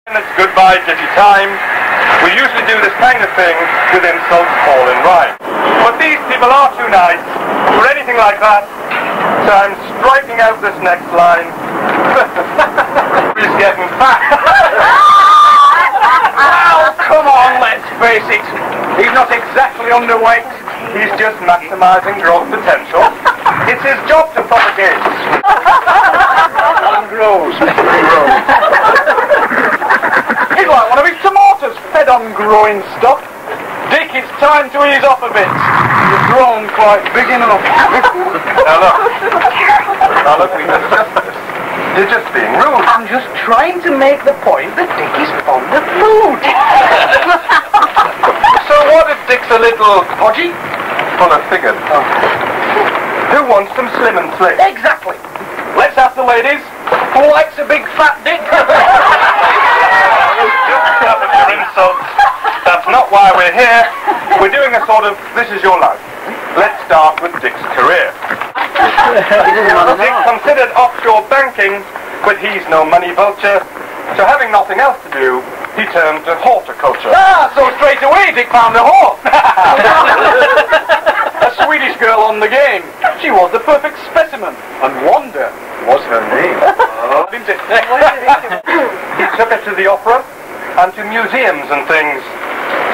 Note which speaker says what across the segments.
Speaker 1: And it's goodbye Dickie time. We usually do this kind of thing with insults all in rhyme. But these people are too nice for anything like that, so I'm striking out this next line. He's getting fat.
Speaker 2: Well, come on, let's face it. He's not exactly underweight.
Speaker 1: He's just maximising growth potential. It's his job to propagate.
Speaker 2: And grows. He's like one of his tomatoes, fed on growing stuff. Dick, it's time to ease off a bit. You've grown quite big enough.
Speaker 1: Now look, you're just being rude.
Speaker 2: I'm just trying to make the point that Dick is fond of food.
Speaker 1: So what if Dick's a little podgy? Well, I figured. Who wants some slim and slick?
Speaker 2: Exactly. Let's ask the ladies. Who likes a big fat dick?
Speaker 1: Just stop at your insults. That's not why we're here. We're doing a sort of this is your life. Let's start with Dick's career. Dick considered offshore banking, but he's no money vulture. So having nothing else to do, he turned to horticulture.
Speaker 2: Ah, so straight away Dick found a whore. A Swedish girl on the game. She was the perfect specimen. And Wanda was her name. Didn't it?
Speaker 1: He took her to the opera and to museums and things.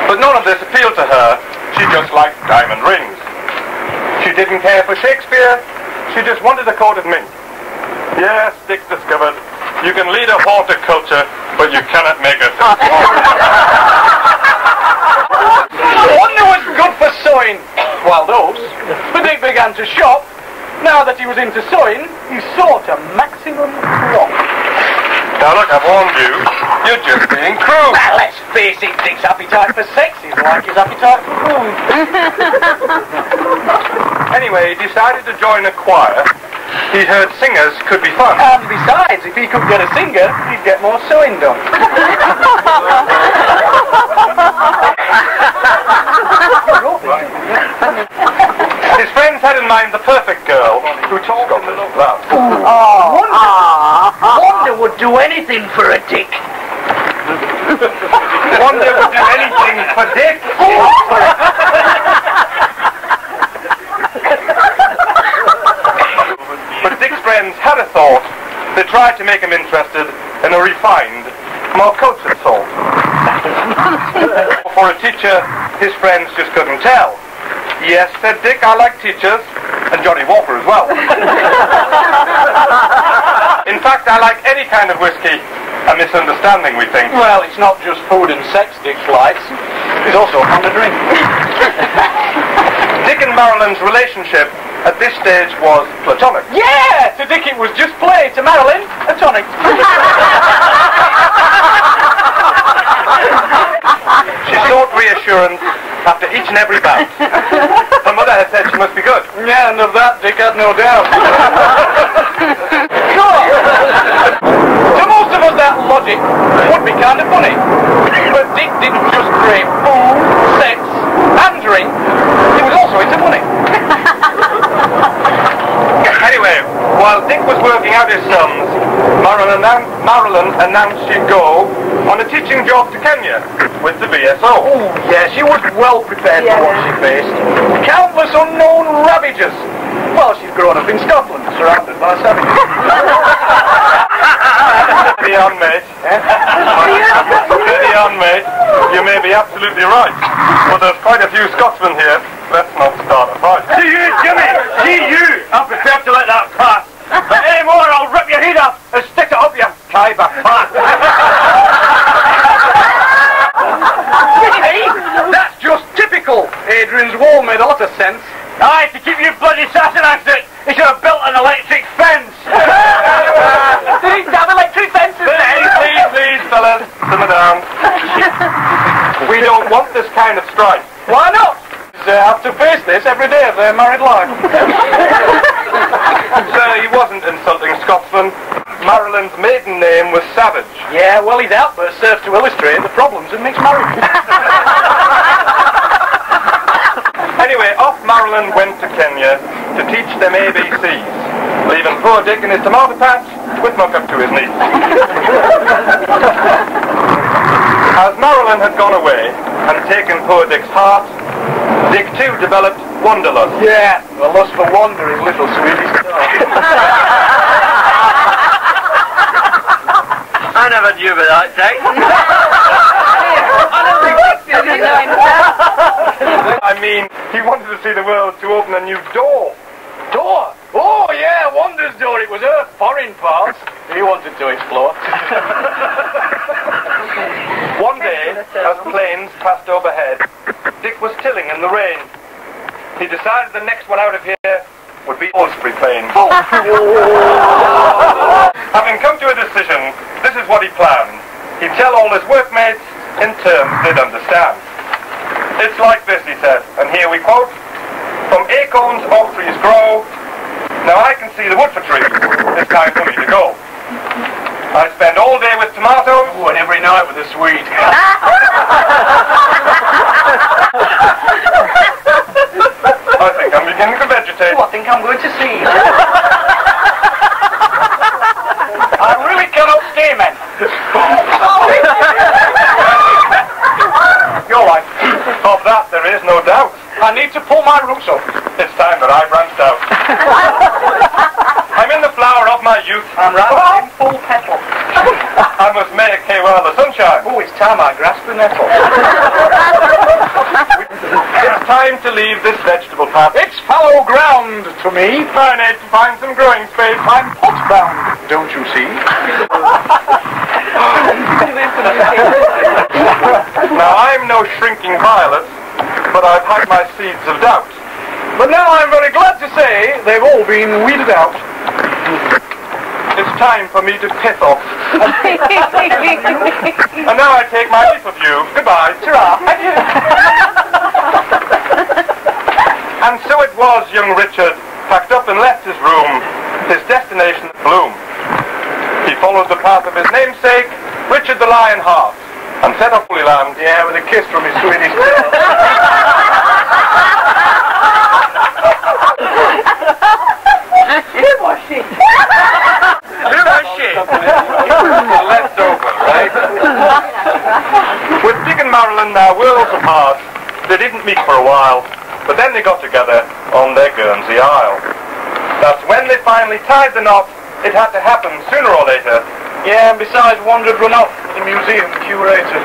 Speaker 1: But none of this appealed to her. She just liked diamond rings. She didn't care for Shakespeare. She just wanted a coat of mink. Yes, Dick discovered you can lead a horticulture, but you cannot make a
Speaker 2: Wanda was good for sewing. Wild oats. But Dick began to shop. Now that he was into sewing, he sought a maximum crop.
Speaker 1: Now look, I've warned you. You're just being cruel.
Speaker 2: Well, let's face it, Dick's appetite for sex is like his appetite for food.
Speaker 1: Anyway, he decided to join a choir. He heard singers could be fun.
Speaker 2: And besides, if he could get a singer, he'd get more sewing done.
Speaker 1: His friends had in mind the perfect girl who talked on the love.
Speaker 2: Wanda would do anything for a Dick.
Speaker 1: Wanda would do anything for Dick. But Dick's friends had a thought. They tried to make him interested in a refined, more cultured sort. For a teacher, his friends just couldn't tell. Yes, said Dick, I like teachers, and Johnny Walker as well. In fact, I like any kind of whiskey. A misunderstanding, we think.
Speaker 2: Well, it's not just food and sex Dick likes. He's also fond of drink.
Speaker 1: Dick and Marilyn's relationship at this stage was platonic.
Speaker 2: Yeah! To Dick it was just play. To Marilyn, a tonic.
Speaker 1: She sought reassurance after each and every bout. Her mother had said she must be good.
Speaker 2: Yeah, and of that Dick had no doubt. Sure. To most of us that logic would be kind of funny. But Dick didn't just crave food, sex, and drink. He was also into money.
Speaker 1: Anyway, while Dick was working out his sums, Marilyn announced she'd go on a teaching job to Kenya with the BSO.
Speaker 2: Oh, yeah, she was well prepared for what she faced. Countless unknown ravagers. Well, she'd grown up in Scotland, surrounded by savages.
Speaker 1: Steady on, mate. Steady on, mate. You may be absolutely right. But there's quite a few Scotsmen here. Let's not start a fight.
Speaker 2: See you, Jimmy! See you! I'm prepared to let that pass. But any more, I'll rip your head off and stick it up your Khyber fat. Hey, that's just typical. Adrian's wall made a lot of sense. Aye, to keep you bloody Satanized it, he should have built an electric fence. Did he have electric fences then?
Speaker 1: Please, fellas, simmer down. We don't want this kind of strife.
Speaker 2: Why not? They have to face this every day of their married life.
Speaker 1: Sir, he wasn't insulting Scotsmen. Marilyn's maiden name was Savage.
Speaker 2: Yeah, well, his outburst serves to illustrate the problems in mixed marriage.
Speaker 1: Anyway, off Marilyn went to Kenya to teach them ABCs, leaving poor Dick in his tomato patch with muck up to his knees. As Marilyn had gone away and taken poor Dick's heart, Dick too developed wanderlust.
Speaker 2: Yeah, the lust for wonder is little Swedish stuff.
Speaker 3: I never knew about that, Dick.
Speaker 1: I mean, he wanted to see the world to open a new door.
Speaker 2: Door? Oh, yeah, Wonder's door. It was her foreign parts he wanted to explore.
Speaker 1: One day, as planes passed overhead, Dick was tilling in the rain. He decided the next one out of here would be Osprey plane. Having come to a decision, this is what he planned. He'd tell all his workmates in terms they'd understand. It's like this, he said, and here we quote, "From acorns all trees grow. Now I can see the wood for trees. It's time for me to go. I spend all day with tomatoes."
Speaker 2: Oh, and every night with a sweet.
Speaker 1: I think I'm beginning to vegetate.
Speaker 3: I think I'm going to see.
Speaker 2: I really cannot stay, men.
Speaker 1: You're right. Of that there is no doubt.
Speaker 2: I need to pull my roots up.
Speaker 1: It's time that I branched out. I'm in the flower of my youth.
Speaker 2: I'm rather in full petal.
Speaker 1: I must make hay while the sun shines.
Speaker 2: Oh, it's time I grasp the nettle.
Speaker 1: It's time to leave this vegetable path.
Speaker 2: It's fallow ground to me.
Speaker 1: I need to find some growing space.
Speaker 2: I'm pot-bound, don't you see?
Speaker 1: Now I'm no shrinking violet, but I've had my seeds of doubt.
Speaker 2: But now I'm very glad to say they've all been weeded out.
Speaker 1: It's time for me to pith off. And now I take my leave of you. Goodbye.
Speaker 2: Ta-ra.
Speaker 1: And so it was young Richard packed up and left his room, his destination bloom. He followed the path of his namesake, Richard the Lionheart, and set off Holy Land.
Speaker 2: Yeah, with a kiss from his Swedish
Speaker 1: Left over, right? With Dick and Marilyn now worlds apart, they didn't meet for a while, but then they got together on their Guernsey Isle. That's when they finally tied the knot. It had to happen sooner or later.
Speaker 2: Yeah, and besides, Wonder had run off with the museum curator.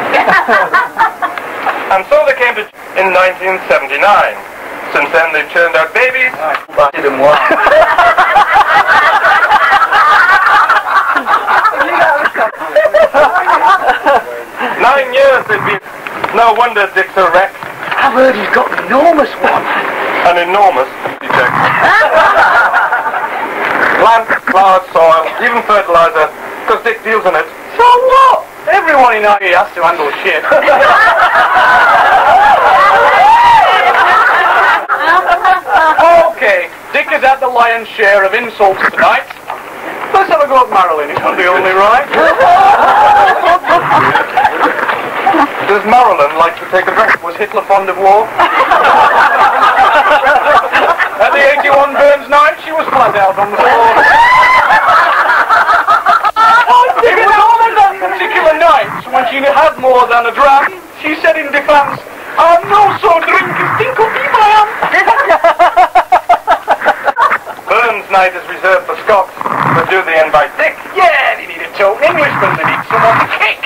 Speaker 1: And so they came to in 1979. Since then they've churned out babies.
Speaker 2: I did them what?
Speaker 1: 9 years they've been. No wonder Dick's a wreck.
Speaker 2: I've heard he's got an enormous one.
Speaker 1: An enormous check. Land, flowers, soil, even fertilizer, because Dick deals in it.
Speaker 2: So what? Everyone in here has to handle shit. Okay, Dick has had the lion's share of insults tonight. Let's have a go at Marilyn, it's only right.
Speaker 1: Does Marilyn like to take a drink?
Speaker 2: Was Hitler fond of war? At the 81 Burns night, she was flat out on the floor. It was on that particular night, when she had more than a dram, she said in defiance, "I'm no so drink as think of me, ma'am."
Speaker 1: Burns night is reserved for Scots, but do they invite Dick?
Speaker 2: Yeah, they need a token Englishman, they need someone to kick.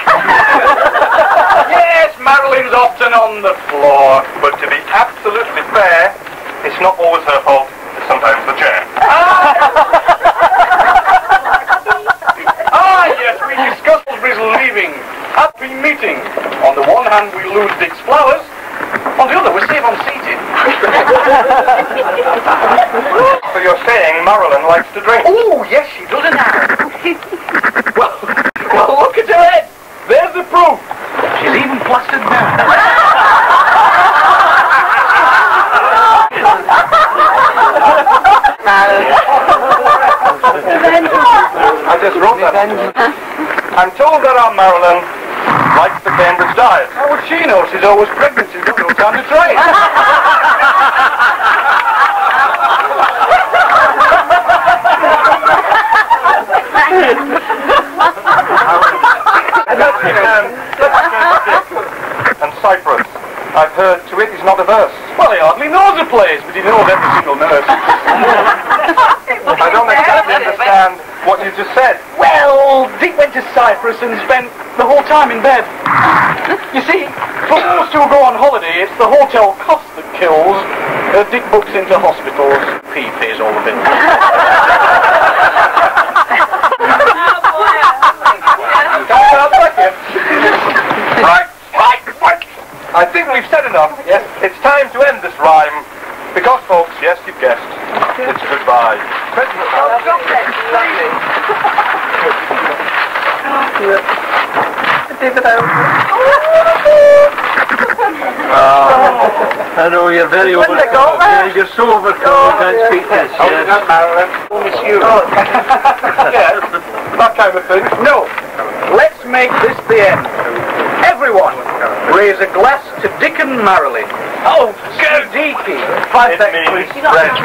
Speaker 2: Yes, Marilyn's often on the floor.
Speaker 1: But to be absolutely fair, it's not always her fault, it's sometimes the chair.
Speaker 2: Yes, we discussed Salisbury's leaving. Happy meeting. On the one hand, we lose Dick's flowers. On the other, we're safe on seated.
Speaker 1: So you're saying Marilyn likes to drink?
Speaker 2: Oh, yes, she does now. well, look at her head. There's the proof. She's even plastered now.
Speaker 1: I just wrote that. I'm told that our Marilyn likes the Cambridge diet.
Speaker 2: How would she know? She's always pregnant. She's got no time to try it.
Speaker 1: Let's
Speaker 2: plays, but he knows every single nurse.
Speaker 1: I don't exactly understand what you just said.
Speaker 2: Well, Dick went to Cyprus and spent the whole time in bed. You see, for those who go on holiday, it's the hotel cost that kills. Dick books into hospitals. He pays all of it.
Speaker 1: Right. I think we've said enough. Yes. It's time to end this rhyme. Because, folks, yes, you've guessed, it's goodbye.
Speaker 3: I know you're very overcome. You're so overcome you can't speak this.
Speaker 1: Yes. Yes, that kind of thing.
Speaker 2: No, let's make this the end. Everyone, raise a glass to Dick and Marilyn. Oh, go Dicky!
Speaker 1: It means friends.